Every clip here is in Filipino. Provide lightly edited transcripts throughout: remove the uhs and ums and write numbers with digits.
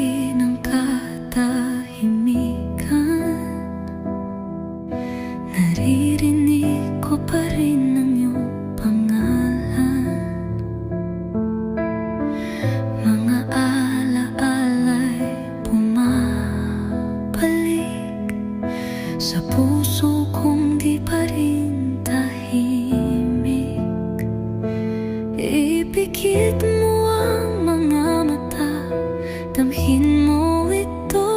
bahagi ng katahimikan. Naririnig ko pa rin ang iyong pangalan. Mga alaala'y bumabalik sa puso kong di pa rin tahimik. Ipikit mo ang mga mata, damhin mo ito,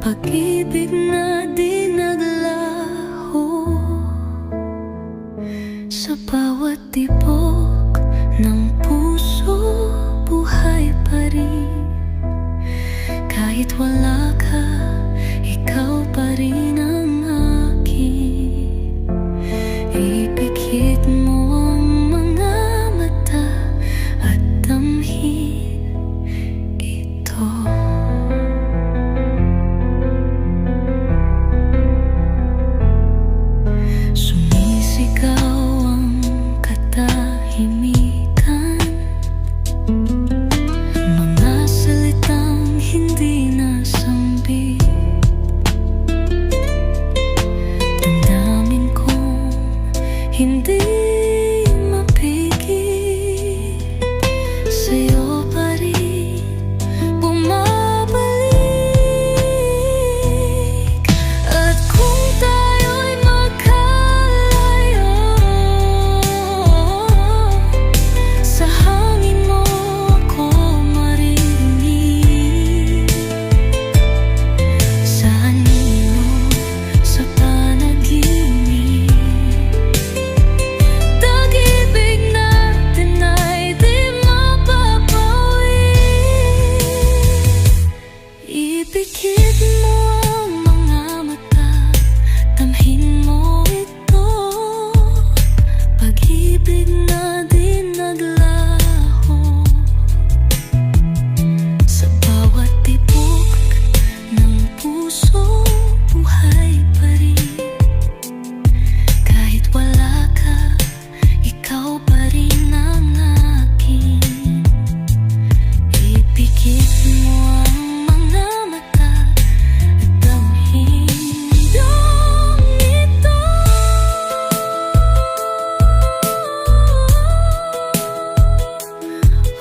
pag-ibig na di naglaho. Sa bawat tibok ng puso, buhay pa rin. Kahit wala ka, ikaw pa rin ang akin. Ipikit mo ang mga mata at damhin ito. Sumisigaw ang katahimikan, mga salitang hindi nasambit. Damdamin kong hindi mapigil, sa'yo pa rin bumabalik. At kung tayo'y magkalayo, sa hangin mo ako marinig, sa anino, sa panaginip. Pag-ibig natin ay di mapapawi. Ipikit mo ang mga mata, damhin mo ito, pag-ibig na di naglaho. Sa bawat tibok ng puso, buhay pa rin. Kahit wala ka, ikaw pa rin ang akin. Ipikit mo ang mga mata at damhin ito.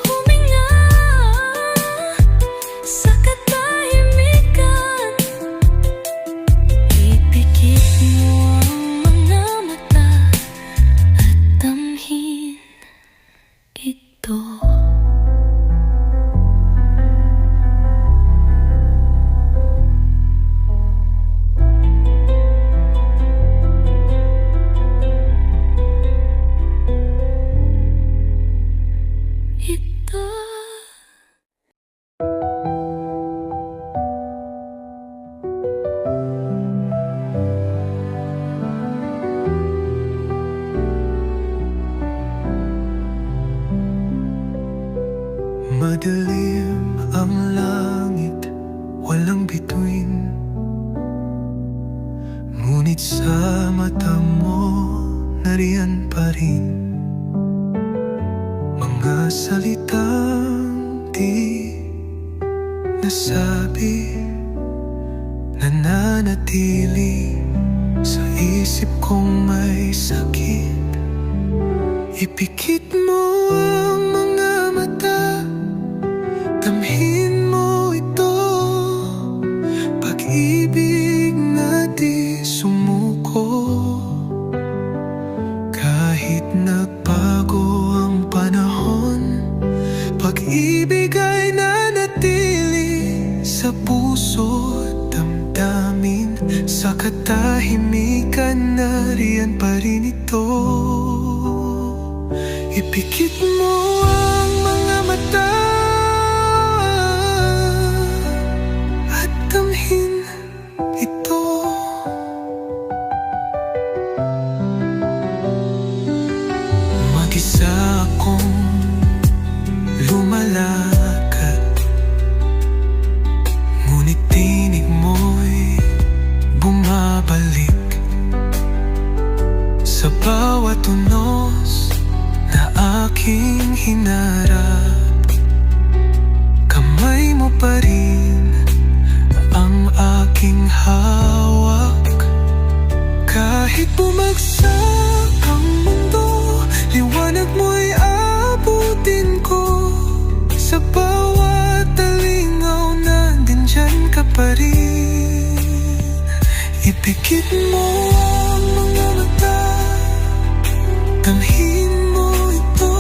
Huminga sa katahimikan. Ipikit mo ang mga mata at damhin ito. Ito. Madilim ang langit, walang bituin, ngunit sa mata mo nariyan pa rin mga salitang di nasabi, nananatili sa isip kong may sakit. Ipikit mo ang mga mata, damhin mo ito, pag-ibig na di sumuko. Kahit nagbago ang panahon, pag-ibig ay nanatili sa puso at damdamin. Sa katahimikan nariyan pa rin ito. Ipikit mo ang mga mata at damhin ito. Mag-isa akong lumalakad, ngunit tinig mo'y bumabalik. Sa bawat unos na aking bumagsak ang mundo, liwanag mo'y abutin ko. Sa bawat talingaw nandyan dyan ka pa rin. Ipikit mo ang mga mata, damhin mo ito.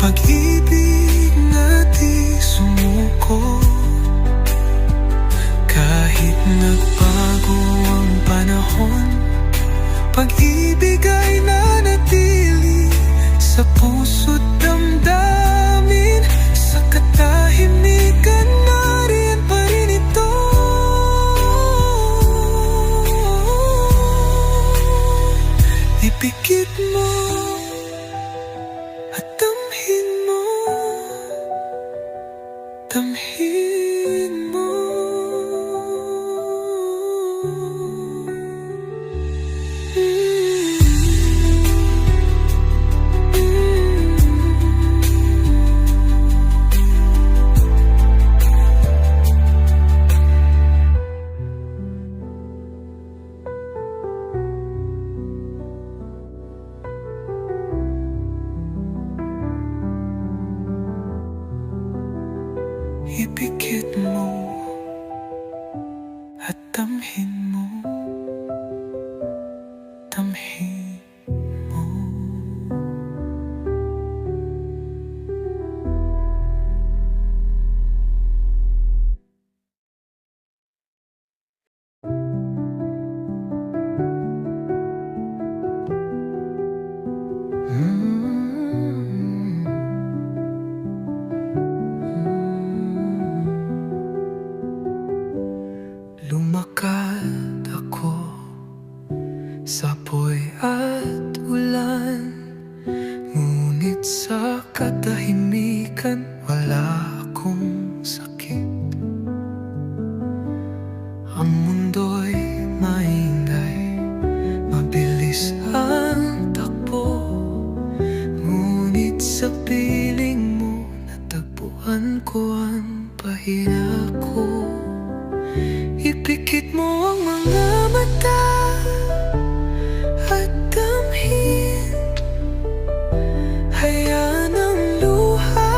Pag-ibig na di sumuko. Kahit nagbago ang panahon, pag-ibig ay nanatili sa puso't damdamin. Sa katahimikan nariyan pa rin ito. Ipikit mo at damhin mo, damhin mo. Ipikit mo at damhin mo, damhin mo. Lumakad ako sa apoy at ulan, ngunit sa katahimikan wala akong sakit. Ang mundo'y maingay, mabilis ang takbo, ngunit sa piling mo natagpuan ko ang pahinga ko. Ipikit mo ang mga mata at damhin, hayaan ang luha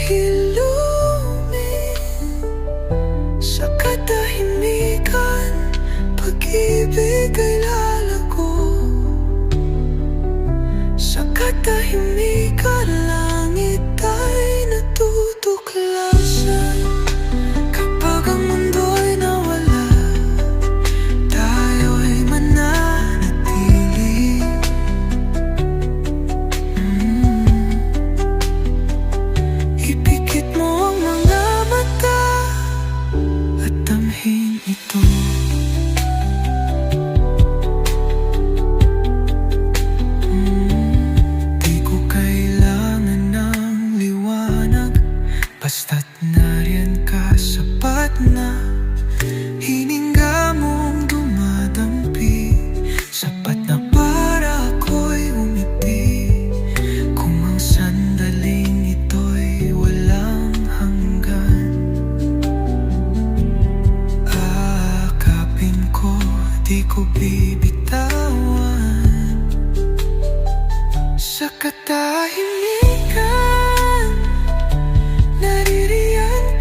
ilumin. Sa katahimikan, pag-ibig ay lalago. Sa katahimikan, langit ay natutuklasan. Kapag ang mundo'y nawala, tayo'y mananatili. Ipikit mo ang mga mata at damhin ito. Di ko kailangan ng liwanag, basta't nariyan ka, sapat na. Hininga mong dumadampi, sapat na para ako'y umiti. Kung ang sandaling ito'y walang hanggan, aakapin ko, di ko bibitawan. Sa katahimikan, naririyan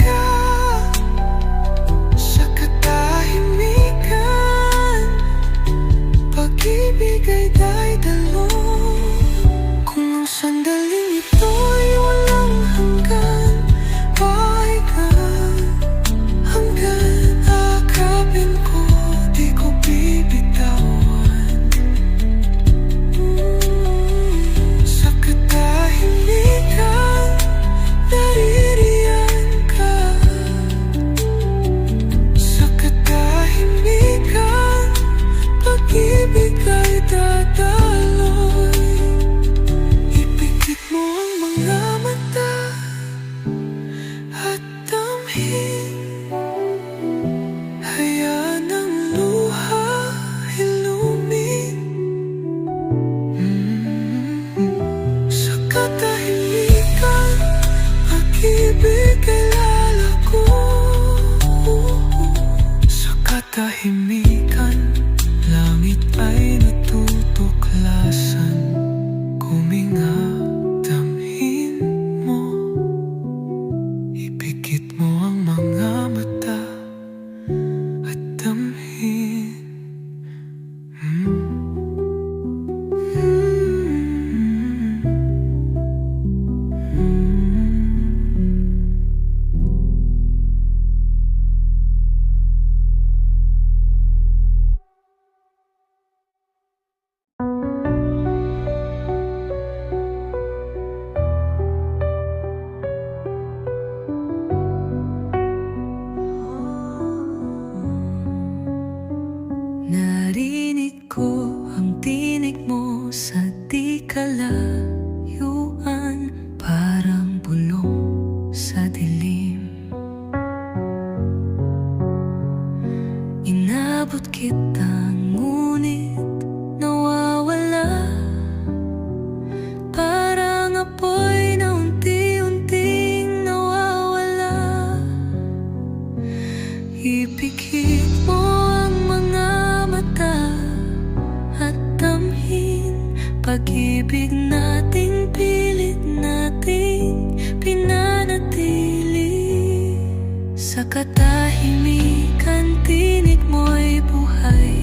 katahimikan, tinig mo'y buhay.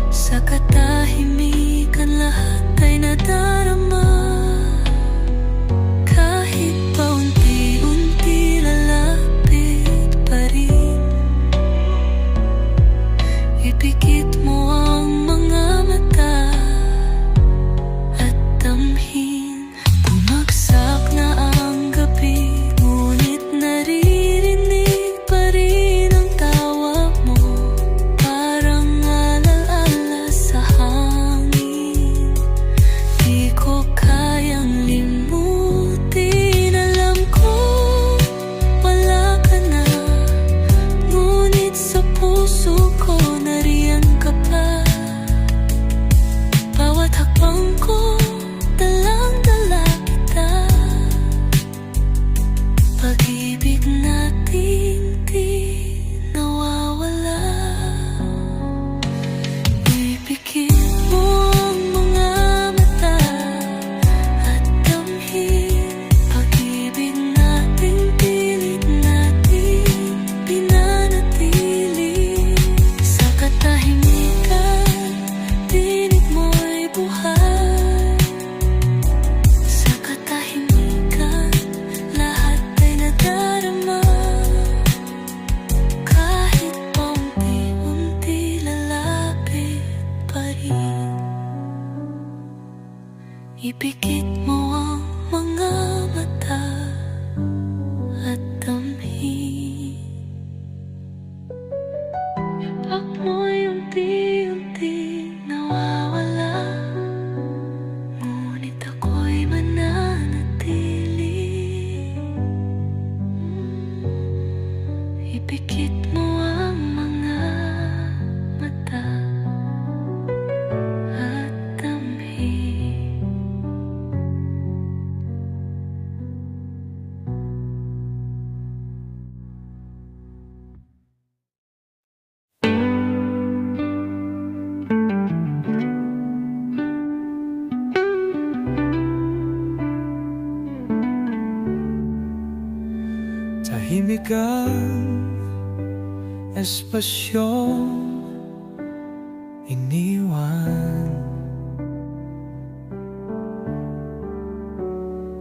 Sa katahimikan lahat ay nadarama. Kahit paunti-unti lalapit pa rin. Ipikit mo ang mga mata at damhin. Bumagsak na ang gabi, ngunit naririnig pa rin ang tawa mo. Parang alaala sa hangin, di ko kayang limutin. Alam ko wala ka na, ngunit sa puso ko nariyan ka pa. Bawat hakbang ko dalang-dala kita. Pag-ibig nating di nawawala. Ipikit mo ang mga mata at damhin. Pag-ibig nating pilit natin pinanatili. Sa katahimikan, tinig mo'y buhay. Sa katahimikan, lahat ay nadarama. Kahit paunti-unti lalapit pa rin. Ipikit mo ang mga mata at damhin. Yapak mo'y unti-unti nawawala, ngunit ako'y mananatili. Ipikit mo ang mga mata at damhin. Tahimik ang espasyong iniwan,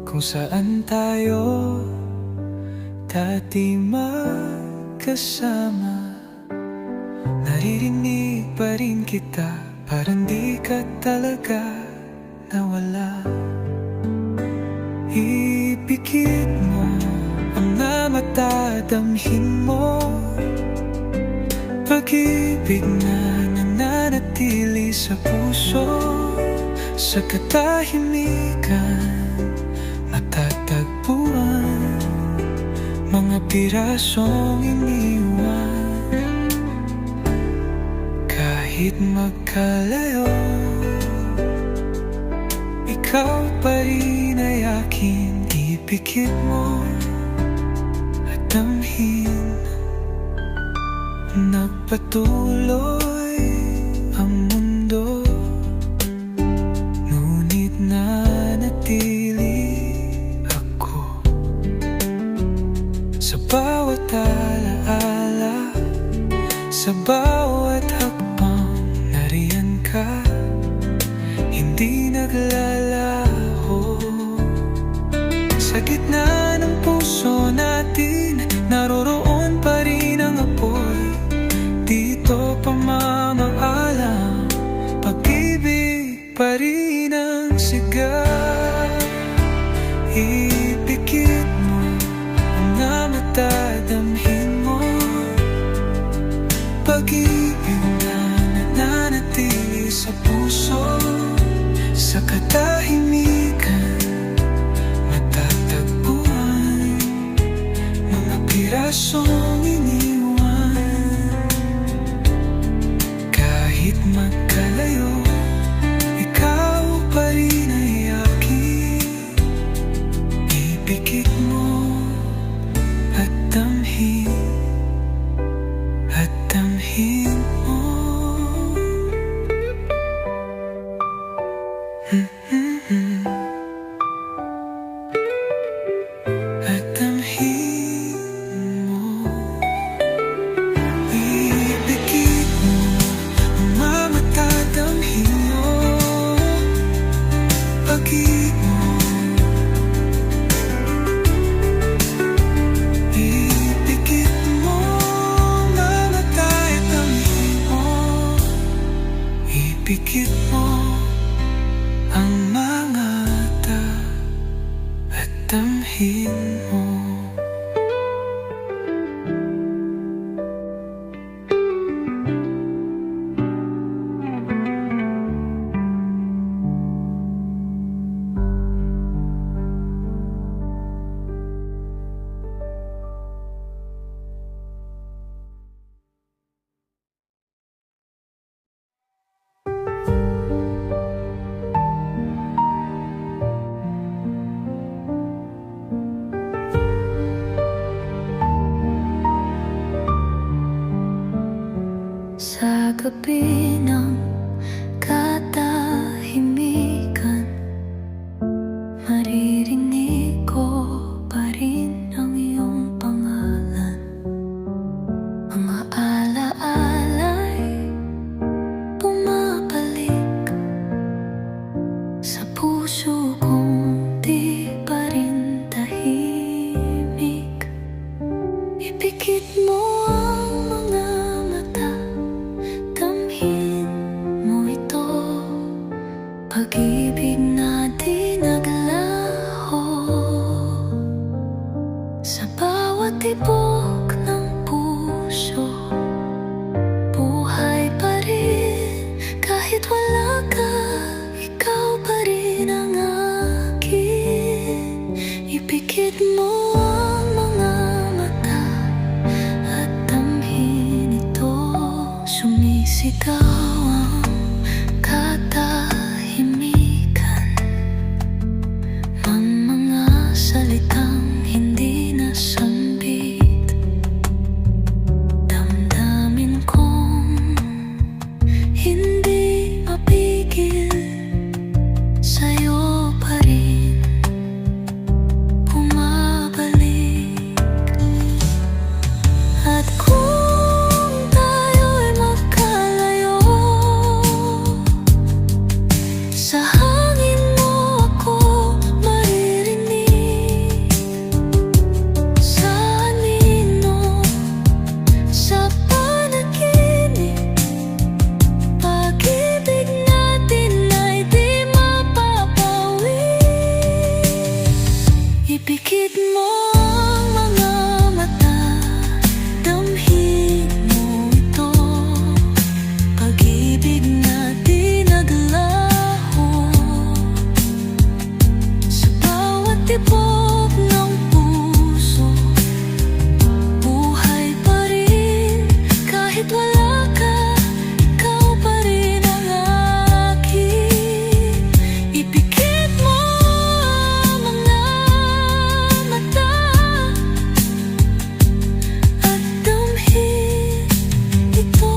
kung saan tayo dati magkasama. Naririnig pa rin kita, parang di ka talaga nawala. Ipikit mo ang mata, damhin mo pag-ibig na nananatili sa puso. Sa katahimikan matatagpuan mga pirasong iniwan. Kahit magkalayo, ikaw pa rin ay akin. Ipikit mo at damhin. Nagpatuloy ang mundo, ngunit nanatili ako. Sa bawat alaala, sa bawat hakbang, nariyan ka, hindi naglalaho. Sa gitna ng puso natin, naroroon pa rin ang apoy. Dito pamamaalam, pag-ibig pa rin ang sigaw. Ipikit mo ang mata, damhin mo pag-ibig na nananatili sa puso. Sa katahimikan matatagpuan mga pirasong iniwan. Kahit magkalayo, ikaw pa rin ay akin. Ipikit mo at damhin mo. At damhin mo. damhin mo. Sa gabi ng katahimikan, maririnig ko pa rin ang iyong pangalan. Mga alaala'y bumabalik sa puso kong di pa rin tahimik. Ipikit mo ang mga mata, damhin mo ito, pag-ibig na di naglaho. Sa bawat tibok ng puso, buhay pa rin. Kahit wala ka, ikaw pa rin ang akin. Ipikit mo ang mga mata at damhin ito. Sumisigaw ang katahimikan ng mga salitang hindi nasambit. Damdamin kong hindi mapigil, sa'yo pa rin bumabalik. At kung tayo'y magkalayo, sa hangin mo ako maririnig. Sa anino, sa panaginip, pag-ibig natin ay di mapapawi. Ipikit mo ang mga mata, damhin mo ito, pag-ibig na di naglaho. Sa bawat tibok ng puso, buhay pa rin. Kahit wala ka, ikaw pa rin ang akin. Ipikit mo ang mga mata at damhin ito.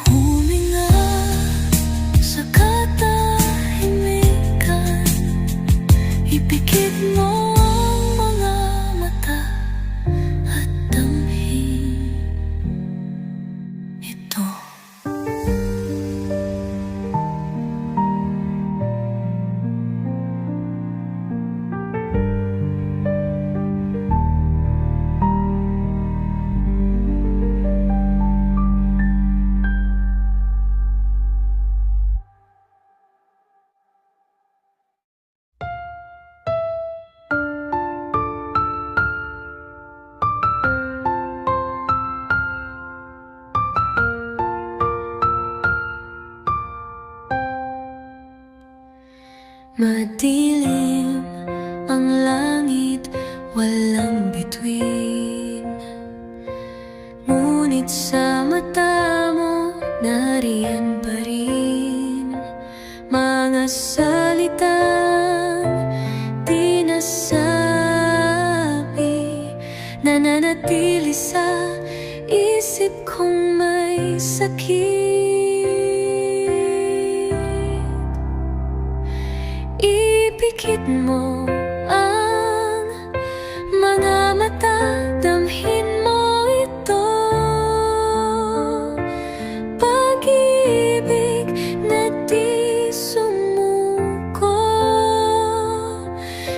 Huminga sa katahimikan, ipikit mo ang mga mata at damhin ito. Madilim ang langit, walang bituin. Ngunit sa mata mo, nariyan pa rin mga salitang di nasabi, nananatili sa isip kong may sakit. Ipikit mo ang mga mata, damhin mo ito, pag-ibig na di sumuko.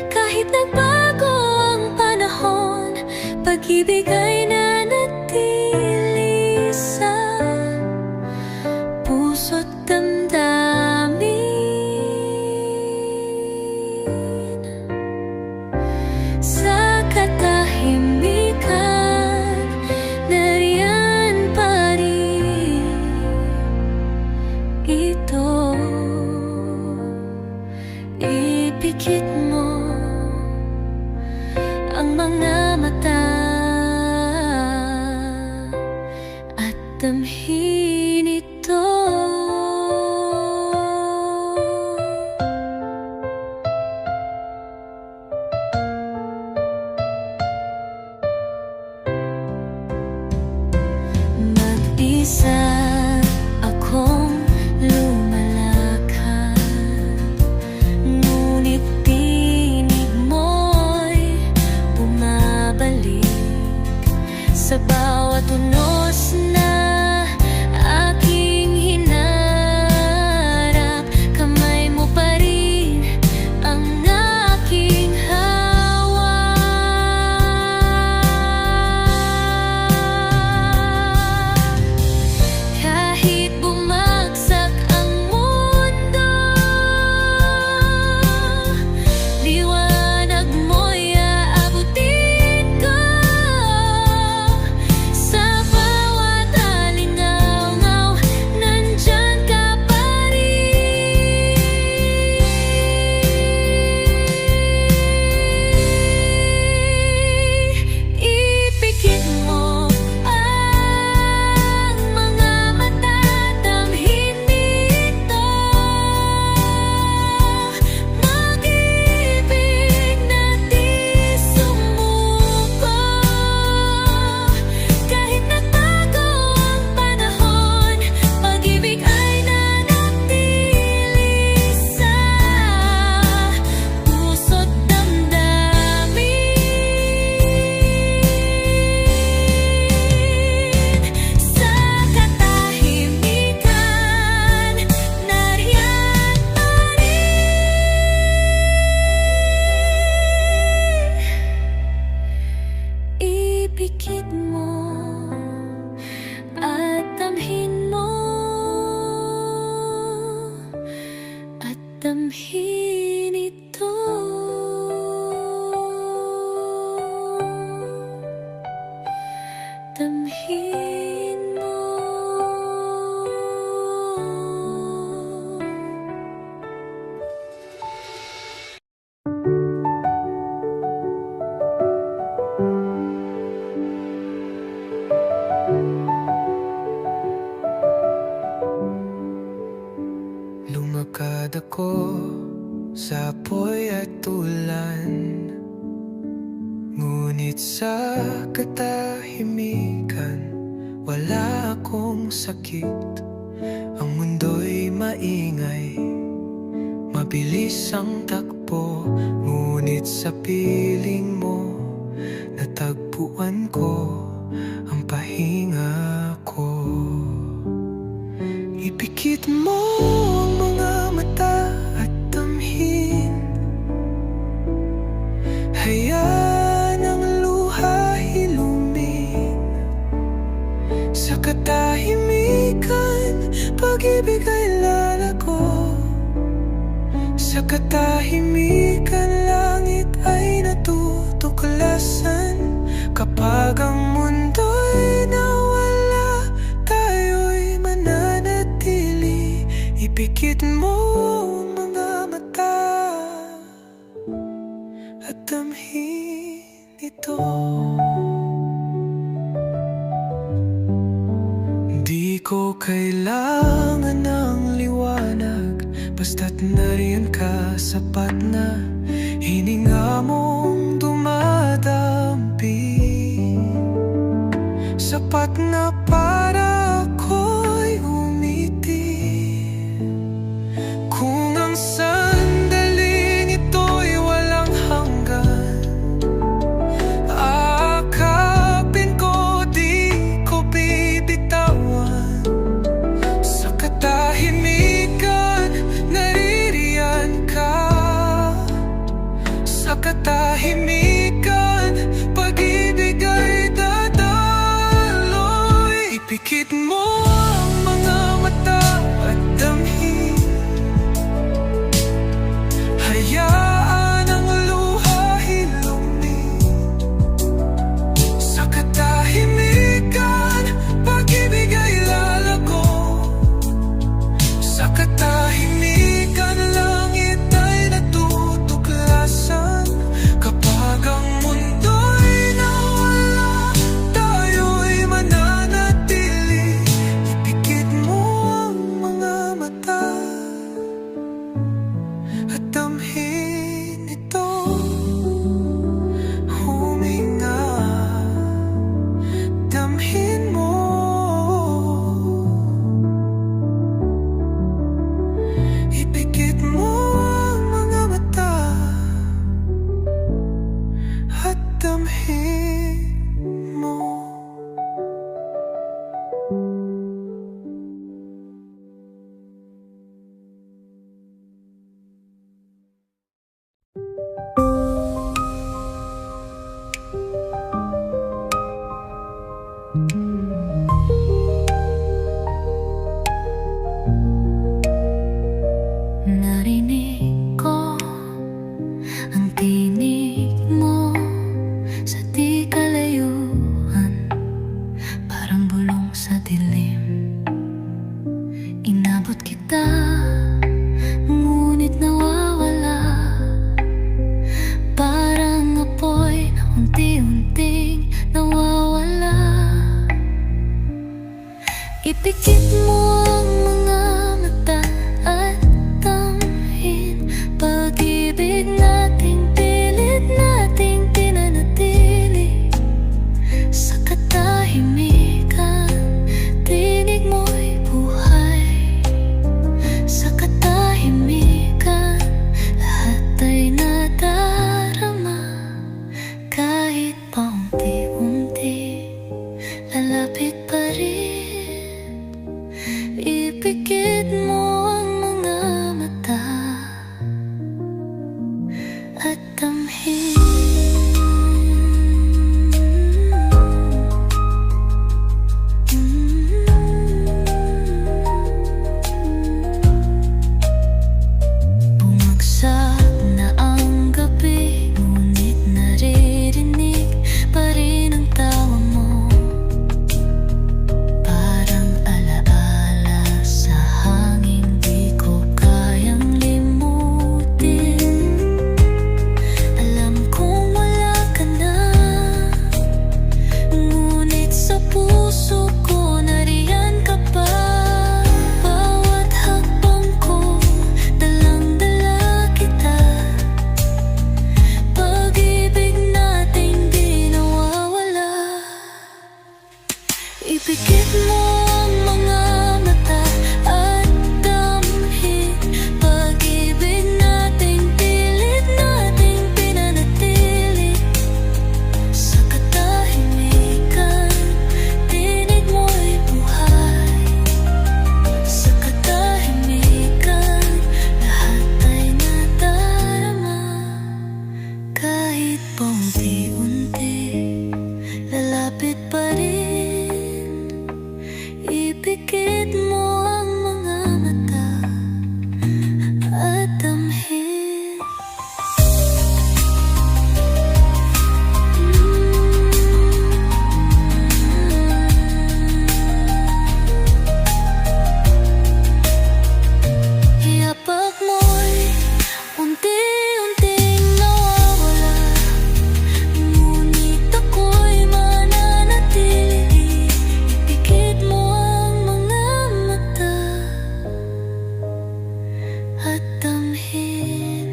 Kahit nagbago ang panahon, pag-ibig ay nanatili sa puso. puso't damdamin. Sa katahimikan, nariyan pa rin ito. Ipikit mo ang mga mata at damhin ito. Mag-isa akong lumalakad, ngunit tinig mo'y bumabalik sa bawat unos na aking hinarap. Kamay mo pa rin ang aking hawak. Kahit bumagsak ang mundo, liwanag mo'y aabutin ko. Sa bawat alingaw-ngaw, nandyan ka pa rin. Ipikit mo ang mga mata, damhin ito. Mag-ibig na di sumuko. Kahit nagbago ang panahon, pag-ibig ay nanatili sa puso't damdamin. Sa katahimikan, nariyan pa rin. Ipikit mo at damhin mo, at damhin ito. Damhin mo. Lumakad ako sa apoy at ulan, ngunit sa katahimikan wala akong sakit. Ang mundo'y maingay, mabilis ang takbo, ngunit sa piling mo natagpuan ko ang pahinga ko. Ipikit mo ang mga mata at damhin, hayaan ang luha hilumin. Sa katahimikan, pag-ibig ay lalago. Sa katahimikan, langit ay natutuklasan. Kapag ang mundo'y nawala, tayo'y mananatili. Ipikit mo ang mga mata at damhin ito. Di ko kailangan ng liwanag, basta't nariyan ka, sapat na. Hininga mong dumadampi, sapat na para ako'y umiti. Kung ang sandaling ito'y walang hanggan, aakapin ko, di ko bibitawan. Sa katahimikan, naririyan ka. mata at damhin ito. Huminga, damhin mo. Ipikit mo ang mga mata at damhin mo. Narinig ko ang tinig mo sa di kalayuan, parang bulong sa dilim. Inabot kita, ngunit nawawala, parang apoy na unti-unting nawawala. Ipikit mo ang mga mata at damhin pag-ibig nating pilit nating pinanatili sa katahimikan. Tinig mo'y buhay sa katahimikan, lahat ay nadarama. Kahit paunti-unti, lalapit pa rin. Ipikit mo ang mga mata at damhin. Bumagsak na ang gabi, ngunit naririnig pa rin ang tawa mo. Parang alaala sa hangin, di ko kayang limutin. Alam kong wala ka na, ngunit sa puso ko nariyan ka pa. Bawat hakbang ko, dalang-dala kita. Pag-ibig nating di nawawala. Ipikit mo ang mga mata at damhin pag-ibig nating pilit nating pinanatili sa katahimikan. Tinig mo'y buhay sa katahimikan, lahat ay nadarama. Kahit paunti-unti, lalapit pa rin. Ipikit mo ang mga mata at damhin. Yapak mo'y unti-unting nawawala, ngunit ako'y mananatili. Ipikit mo ang mga mata at damhin.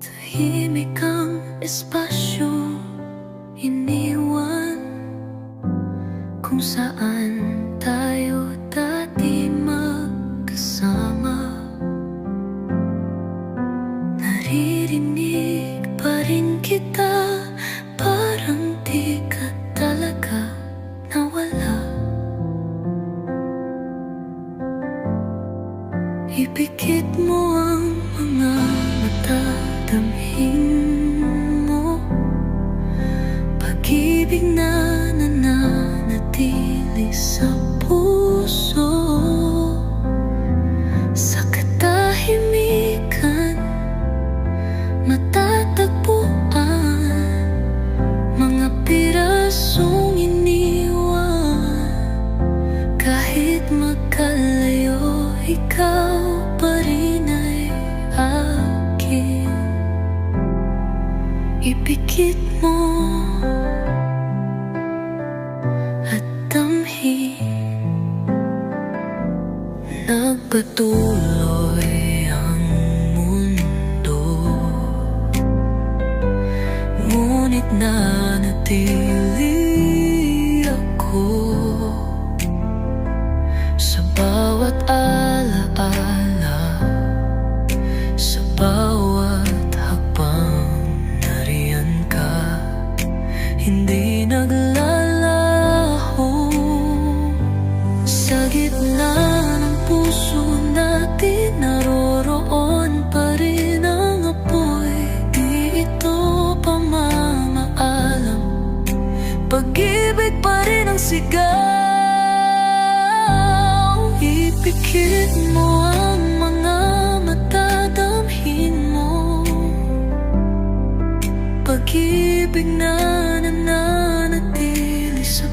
Tahimik ang espasyo iniwan kung saan tayo dati magkasama. Naririnig pa rin kita, parang di ka talaga nawala. Ipikit mo ang mga mata, damhin mo pag-ibig na nananatili sa puso. Sa katahimikan, matatagpuan ipikit mo at damhin. Nagpatuloy ang mundo, ngunit nanatili ako sa bawat alaala, sa bawat hakbang. Nariyan ka, hindi naglalaho. Sa gitna ng puso natin, naroroon pa rin ang apoy. Di ito pamamaalam, pag-ibig pa rin ang sigaw. Ipikit mo ang mga mata, damhin mo pag-ibig na nananatili sa